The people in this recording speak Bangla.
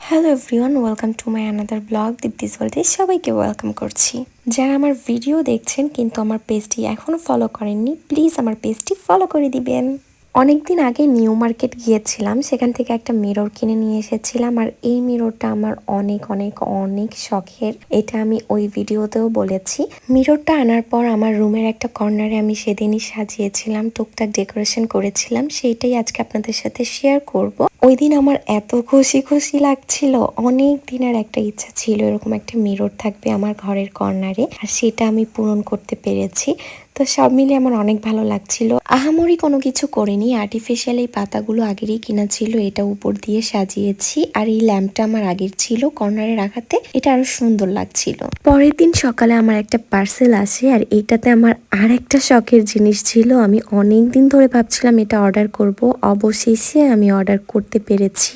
Hello everyone, welcome to my another blog Dipti's ওয়ার্ল্ডে সবাইকে ওয়েলকাম করছি। যারা আমার ভিডিও দেখছেন কিন্তু আমার পেজটি এখনও ফলো করেননি, প্লিজ আমার পেজটি ফলো করে দিবেন। অনেকদিন আগে নিউ মার্কেট গিয়েছিলাম, সেখান থেকে একটা মিরর কিনে নিয়ে এসেছিলাম। আর এই মিররটা আমার অনেক অনেক অনেক শখের, এটা আমি ওই ভিডিওতেও বলেছি। মিররটা আনার পর আমার রুমের একটা কর্নারে আমি সেদিনই সাজিয়েছিলাম, টুকটাক ডেকোরেশন করেছিলাম, সেইটাই আজকে আপনাদের সাথে শেয়ার করব। ওই দিন আমার এত খুশি খুশি লাগছিল, অনেক দিনের একটা ইচ্ছা ছিল এরকম একটা মিরর থাকবে আমার ঘরের কর্নারে, আর সেটা আমি পূরণ করতে পেরেছি। তো সব মিলে আমার অনেক ভালো লাগছিল। আহামরি কোনো কিছু করিনি, আর্টিফিশিয়াল এই পাতাগুলো আগেরই কিনা ছিল, এটা উপর দিয়ে সাজিয়েছি। আর এই ল্যাম্পটা আমার আগের ছিল কর্নারে রাখাতে, এটা আরো সুন্দর লাগছিল। পরের দিন সকালে আমার একটা পার্সেল আসে, আর এইটাতে আমার আর একটা শখের জিনিস ছিল। আমি অনেক দিন ধরে ভাবছিলাম এটা অর্ডার করব, অবশেষে আমি অর্ডার করতে পেরেছি।